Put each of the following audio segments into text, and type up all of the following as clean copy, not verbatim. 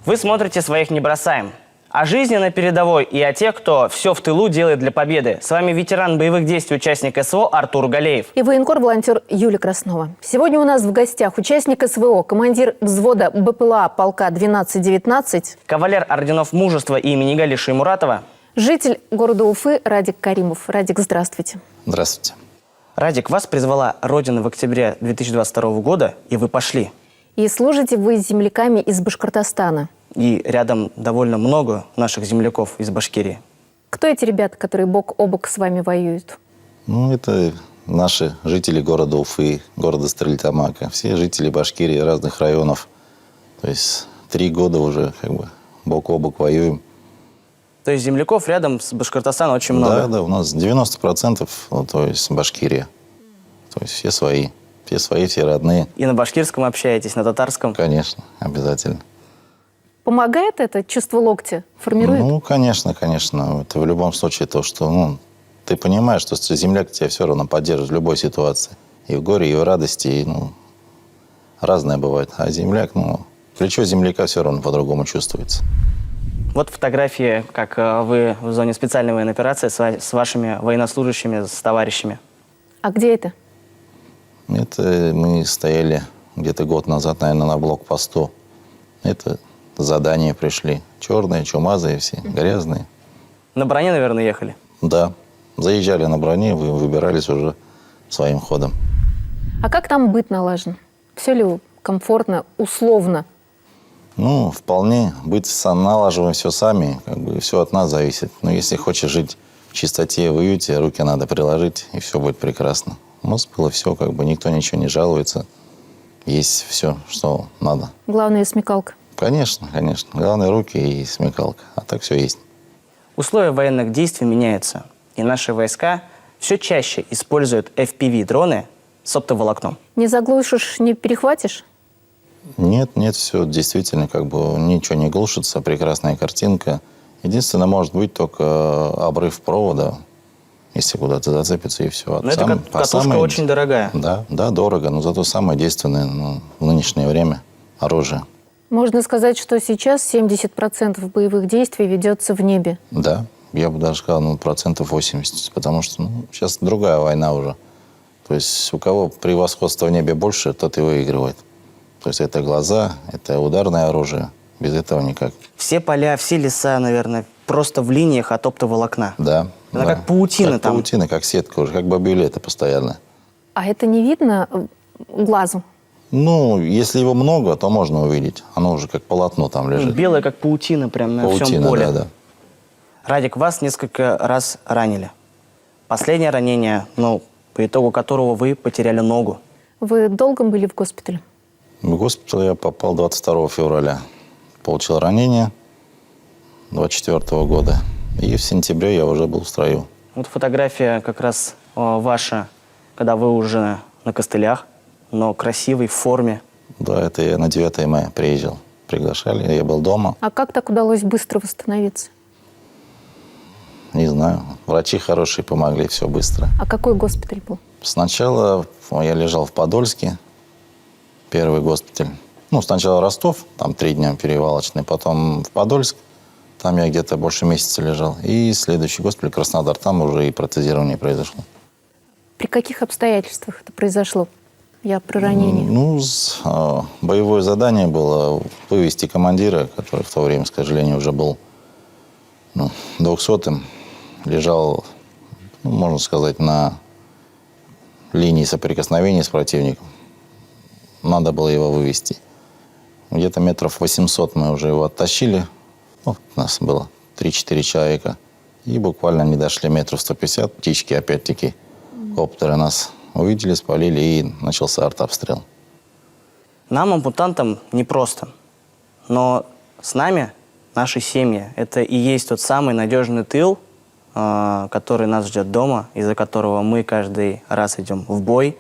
Вы смотрите «Своих не бросаем». О жизни на передовой и о тех, кто все в тылу делает для победы. С вами ветеран боевых действий, участник СВО Артур Галеев. И военкор-волонтер Юлия Краснова. Сегодня у нас в гостях участник СВО, командир взвода БПЛА полка 12-19, Кавалер орденов мужества имени Гали Шаймуратова, житель города Уфы Радик Каримов. Радик, здравствуйте. Здравствуйте. Радик, вас призвала Родина в октябре 2022 года, и вы пошли. И служите вы с земляками из Башкортостана. И рядом довольно много наших земляков из Башкирии. Кто эти ребята, которые бок о бок с вами воюют? Ну, это наши жители города Уфы, города Стерлитамака. Все жители Башкирии, разных районов. То есть 3 года уже бок о бок воюем. То есть земляков рядом с Башкортостаном очень много? Да, у нас 90%, то есть Башкирия. То есть все свои, все родные. И на башкирском общаетесь, на татарском? Конечно, обязательно. Помогает это чувство локтя? Формирует? Ну, конечно. Это в любом случае то, что ты понимаешь, что земляк тебя все равно поддержит в любой ситуации. И в горе, и в радости. И, разное бывает. А земляк, плечо земляка все равно по-другому чувствуется. Вот фотографии, как вы в зоне специальной военной операции с вашими военнослужащими, с товарищами. А где это? Это мы стояли где-то год назад, наверное, на блокпосту. Это задания пришли. Черные, чумазые все, грязные. На броне, наверное, ехали? Да. Заезжали на броне, выбирались уже своим ходом. А как там быт налажен? Все ли комфортно, условно? Вполне. Быт налаживаем все сами. Все от нас зависит. Но если хочешь жить в чистоте, в уюте, руки надо приложить, и все будет прекрасно. У нас было все, никто ничего не жалуется. Есть все, что надо. Главное, смекалка. Конечно. Главное, руки и смекалка. А так все есть. Условия военных действий меняются. И наши войска все чаще используют FPV-дроны с оптоволокном. Не заглушишь, не перехватишь? Нет, все действительно ничего не глушится. Прекрасная картинка. Единственное, может быть только обрыв провода, если куда-то зацепится, и все. Но эта катушка очень дорогая. Да, дорого, но зато самое действенное в нынешнее время оружие. Можно сказать, что сейчас 70% боевых действий ведется в небе. Да, я бы даже сказал, 80%, потому что сейчас другая война уже. То есть у кого превосходство в небе больше, тот и выигрывает. То есть это глаза, это ударное оружие. Без этого никак. Все поля, все леса, наверное, просто в линиях от оптоволокна. Да. Она как паутина как там. Паутина, как сетка уже, как бабилеты постоянно. А это не видно глазу? Если его много, то можно увидеть. Оно уже как полотно там лежит. Белое, как паутина, прям на всем поле. Да. Радик, вас несколько раз ранили. Последнее ранение, по итогу которого вы потеряли ногу. Вы долго были в госпитале? В госпиталь я попал 22 февраля. Получил ранение 24 года. И в сентябре я уже был в строю. Вот фотография как раз ваша, когда вы уже на костылях, но красивой, в форме. Да, это я на 9 мая приезжал. Приглашали, я был дома. А как так удалось быстро восстановиться? Не знаю. Врачи хорошие помогли, все быстро. А какой госпиталь был? Сначала я лежал в Подольске, первый госпиталь. Сначала Ростов, там 3 дня перевалочный, потом в Подольск, там я где-то больше месяца лежал. И следующий госпиталь Краснодар, там уже и протезирование произошло. При каких обстоятельствах это произошло? Я про ранение. Боевое задание было вывести командира, который в то время, к сожалению, уже был 200-м. Лежал, можно сказать, на линии соприкосновения с противником. Надо было его вывести. Где-то метров 800 мы уже его оттащили. У нас было 3-4 человека. И буквально не дошли метров 150. Птички опять-таки, коптеры нас увидели, спалили, и начался артобстрел. Нам, ампутантам, непросто. Но с нами, наши семьи, это и есть тот самый надежный тыл, который нас ждет дома, из-за которого мы каждый раз идем в бой.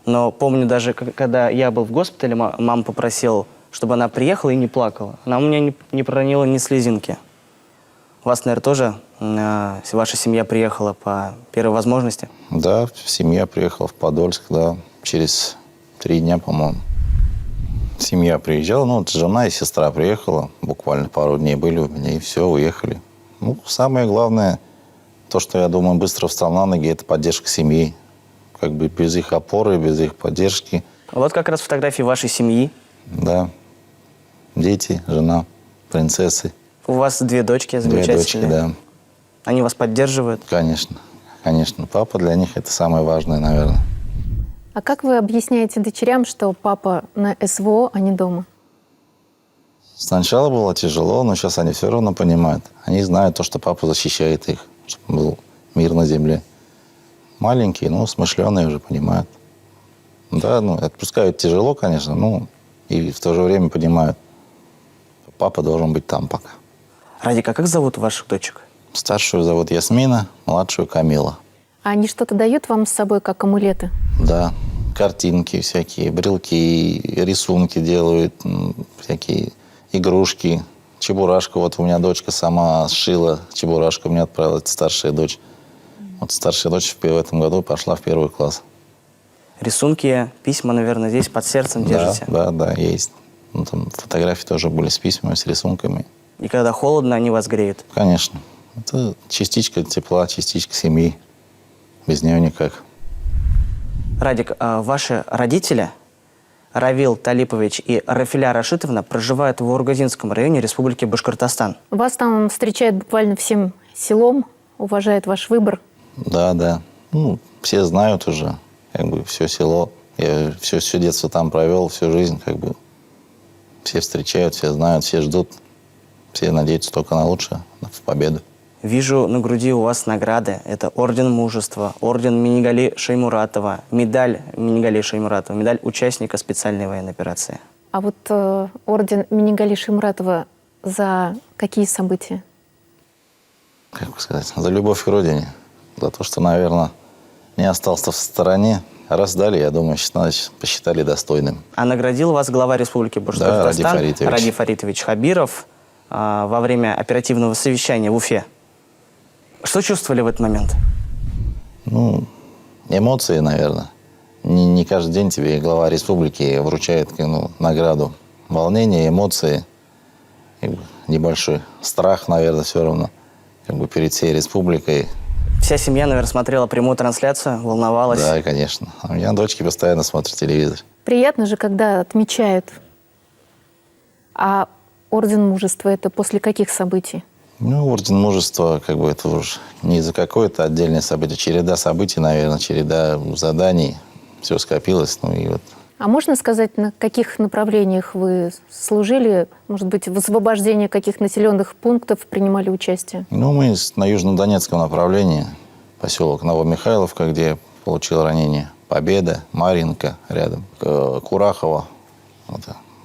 Но помню, даже когда я был в госпитале, мама попросила, чтобы она приехала и не плакала. Она у меня не проронила ни слезинки. У вас, наверное, тоже ваша семья приехала по первой возможности? Да, семья приехала в Подольск, да, через 3 дня, по-моему. Семья приезжала, ну, вот жена и сестра приехала, буквально пару дней были у меня, и все, уехали. Ну, самое главное, то, что, я думаю, быстро встал на ноги, это поддержка семьи. Как бы без их опоры, без их поддержки. Вот как раз фотографии вашей семьи. Да. Дети, жена, принцессы. У вас 2 дочки 2 замечательные. дочки, да. Они вас поддерживают. Конечно. Конечно. Папа для них это самое важное, наверное. А как вы объясняете дочерям, что папа на СВО, а не дома? Сначала было тяжело, но сейчас они все равно понимают. Они знают то, что папа защищает их, чтобы был мир на земле. Маленькие, но смышленые уже понимают. Да, ну, отпускают тяжело, конечно, но и в то же время понимают, что папа должен быть там пока. Радик, а как зовут ваших дочек? Старшую зовут Ясмина, младшую Камила. А они что-то дают вам с собой, как амулеты? Да, картинки всякие, брелки, рисунки делают, всякие игрушки. Чебурашку, вот у меня дочка сама сшила чебурашку, мне отправила, это старшая дочь. Вот старшая дочь в этом году пошла в 1 класс. Рисунки, письма, наверное, здесь под сердцем держите. Да, есть. Ну, там фотографии тоже были с письмами, с рисунками. И когда холодно, они вас греют. Конечно. Это частичка тепла, частичка семьи. Без нее никак. Радик, а ваши родители, Равил Талипович и Рафиля Рашитовна, проживают в Ургазинском районе Республики Башкортостан. Вас там встречают буквально всем селом, уважают ваш выбор. Да. Ну, все знают уже, как бы, все село. Я все детство там провел, всю жизнь, как бы. Все встречают, все знают, все ждут. Все надеются только на лучшее, в победу. Вижу на груди у вас награды. Это Орден Мужества, Орден Минигали Шаймуратова, медаль Минигали Шаймуратова, медаль участника специальной военной операции. А вот орден Минигали Шаймуратова за какие события? Как бы сказать, за любовь к родине. За то, что, наверное, не остался в стороне. Раз дали, я думаю, посчитали достойным. А наградил вас глава Республики Башкортостан Ради Фаритович Хабиров во время оперативного совещания в Уфе. Что чувствовали в этот момент? Ну, эмоции, наверное. Не каждый день тебе глава республики вручает награду. Волнение, эмоции, как бы небольшой страх, наверное, все равно, как бы перед всей республикой. Вся семья, наверное, смотрела прямую трансляцию, волновалась. Да, конечно. У меня дочки постоянно смотрят телевизор. Приятно же, когда отмечают. А Орден Мужества – это после каких событий? Ну, Орден Мужества, как бы это уж не за какое-то отдельное событие. Череда событий, наверное, череда заданий. Все скопилось, ну и вот. А можно сказать, на каких направлениях вы служили? Может быть, в освобождении каких населенных пунктов принимали участие? Ну, мы на южнодонецком направлении, поселок Новомихайловка, где я получил ранение. Победа, Марьинка рядом, Курахово. Вот,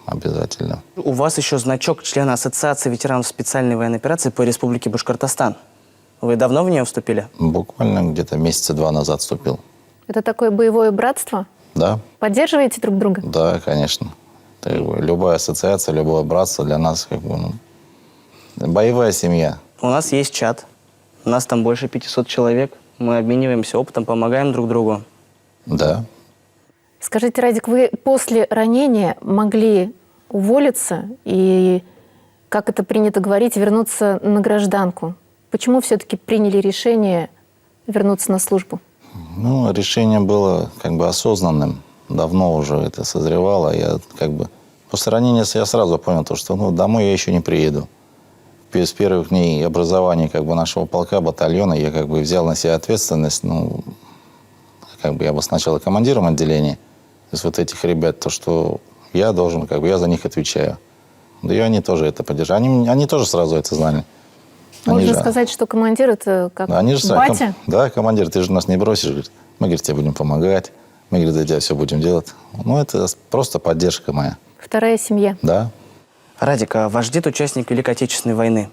обязательно. У вас еще значок члена Ассоциации ветеранов специальной военной операции по Республике Башкортостан. Вы давно в нее вступили? Буквально где-то месяца 2 назад вступил. Это такое боевое братство? Да. Поддерживаете друг друга? Да, конечно. Это, как бы, любая ассоциация, любое братство для нас как бы, боевая семья. У нас есть чат. У нас там больше 500 человек. Мы обмениваемся опытом, помогаем друг другу. Да. Скажите, Радик, вы после ранения могли уволиться и, как это принято говорить, вернуться на гражданку? Почему все-таки приняли решение вернуться на службу? Ну, решение было как бы осознанным. Давно уже это созревало. Я как бы после ранения я сразу понял, что домой я еще не приеду. С первых дней образования как бы нашего полка, батальона я как бы взял на себя ответственность. Как бы я был сначала командиром отделения. То есть вот этих ребят, то, что я должен, как бы я за них отвечаю. Да и они тоже это поддержали. Они тоже сразу это знали. Можно сказать, что командир – это как батя? Да, командир, ты же нас не бросишь. Говорит. Мы, говорит, тебе будем помогать. Мы, говорит, за тебя все будем делать. Ну, это просто поддержка моя. Вторая семья. Да. Радик, а ваш дед участник Великой Отечественной войны.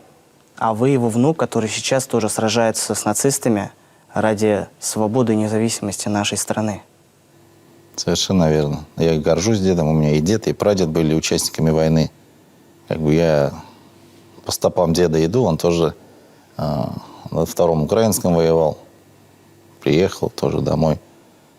А вы его внук, который сейчас тоже сражается с нацистами ради свободы и независимости нашей страны. Совершенно верно. Я горжусь дедом. У меня и дед, и прадед были участниками войны. Как бы я по стопам деда иду. Он тоже на Втором Украинском воевал. Приехал тоже домой.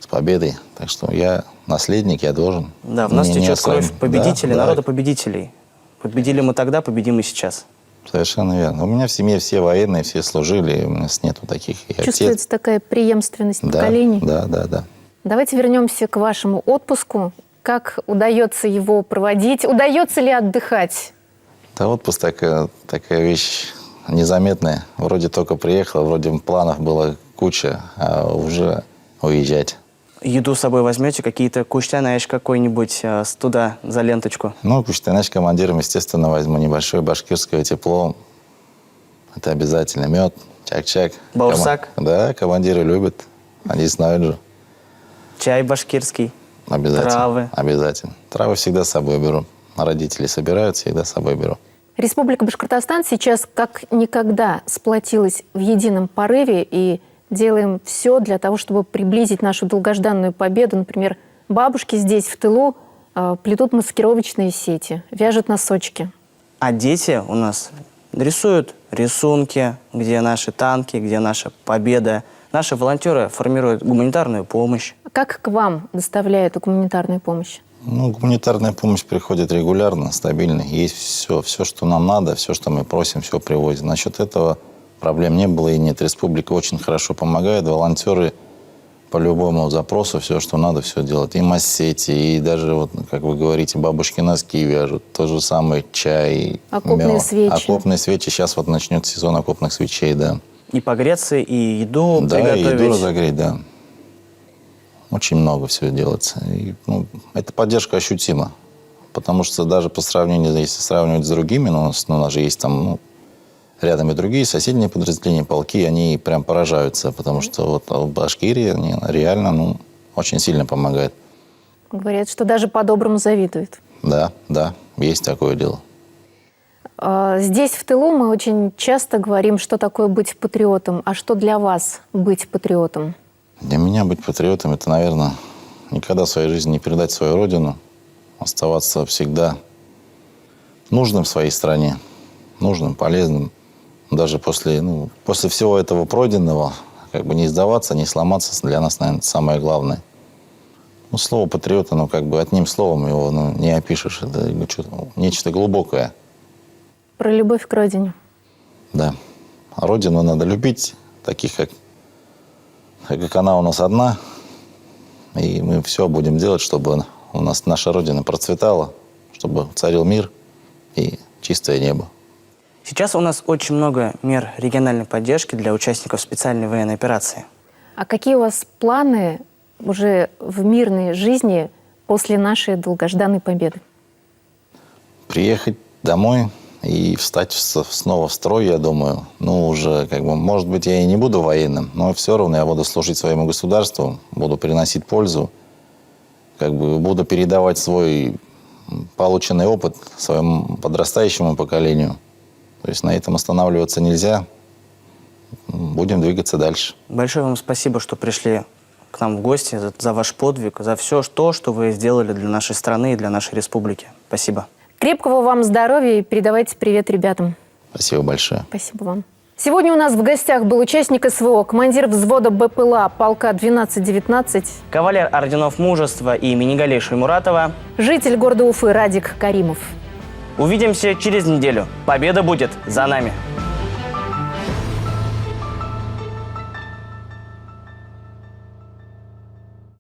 с победой. Так что я наследник, я должен. Да, в нас не течет оставим. кровь победителей, Да, народа победителей. Победили мы тогда, победим и сейчас. Совершенно верно. У меня в семье все военные, все служили, у нас нету таких. И Чувствуется отец. такая преемственность Да, поколений? да. Давайте вернемся к вашему отпуску. Как удается его проводить? Удается ли отдыхать? Да, отпуск такая вещь незаметная. Вроде только приехал, вроде планов было куча, а уже уезжать. Еду с собой возьмете, какие-то куштяныш какой-нибудь туда за ленточку? Ну, куштяныш командиром, естественно, возьму небольшое башкирское тепло. Это обязательно. Мед, чак-чак. Баурсак? Да, командиры любят. Они знают же. Чай башкирский? Обязательно. Травы? Обязательно. Травы всегда с собой беру. Родители собирают, всегда с собой беру. Республика Башкортостан сейчас как никогда сплотилась в едином порыве и делаем все для того, чтобы приблизить нашу долгожданную победу. Например, бабушки здесь, в тылу, плетут маскировочные сети, вяжут носочки. А дети у нас рисуют рисунки, где наши танки, где наша победа. Наши волонтеры формируют гуманитарную помощь. Как к вам доставляют гуманитарную помощь? Ну, гуманитарная помощь приходит регулярно, стабильно. Есть все, что нам надо, все, что мы просим, все привозят. Насчет этого проблем не было и нет. Республика очень хорошо помогает. Волонтеры по любому запросу все, что надо, все делают. И масс-сети, и даже, вот, как вы говорите, бабушки носки вяжут. То же самое чай, Окопные мед. свечи. Окопные свечи. Сейчас вот начнет сезон окопных свечей, да. И погреться, и еду Да, и приготовить. еду разогреть, да. Очень много всего делается. И, эта поддержка ощутима. Потому что даже по сравнению, если сравнивать с другими, у нас же есть там рядом и другие соседние подразделения, полки, они прям поражаются. Потому что вот в Башкирии они реально очень сильно помогают. Говорят, что даже по-доброму завидуют. Да, есть такое дело. Здесь, в тылу, мы очень часто говорим, что такое быть патриотом. А что для вас быть патриотом? Для меня быть патриотом – это, наверное, никогда в своей жизни не предать свою родину, оставаться всегда нужным в своей стране, нужным, полезным. Даже после всего этого пройденного, не сдаваться, не сломаться для нас, наверное, самое главное. Слово «патриот», одним словом его не опишешь. Это нечто глубокое. Про любовь к родине. Да. А родину надо любить, таких, как она у нас одна. И мы все будем делать, чтобы у нас наша родина процветала, чтобы царил мир и чистое небо. Сейчас у нас очень много мер региональной поддержки для участников специальной военной операции. А какие у вас планы уже в мирной жизни после нашей долгожданной победы? Приехать домой и встать снова в строй, я думаю. Уже, может быть, я и не буду военным, но все равно я буду служить своему государству, буду приносить пользу, буду передавать свой полученный опыт своему подрастающему поколению. То есть на этом останавливаться нельзя. Будем двигаться дальше. Большое вам спасибо, что пришли к нам в гости, за ваш подвиг, за все то, что вы сделали для нашей страны и для нашей республики. Спасибо. Крепкого вам здоровья и передавайте привет ребятам. Спасибо большое. Спасибо вам. Сегодня у нас в гостях был участник СВО, командир взвода БПЛА полка 12-19, Кавалер орденов мужества имени Галии Шаймуратова. житель города Уфы Радик Каримов. Увидимся через неделю. Победа будет за нами.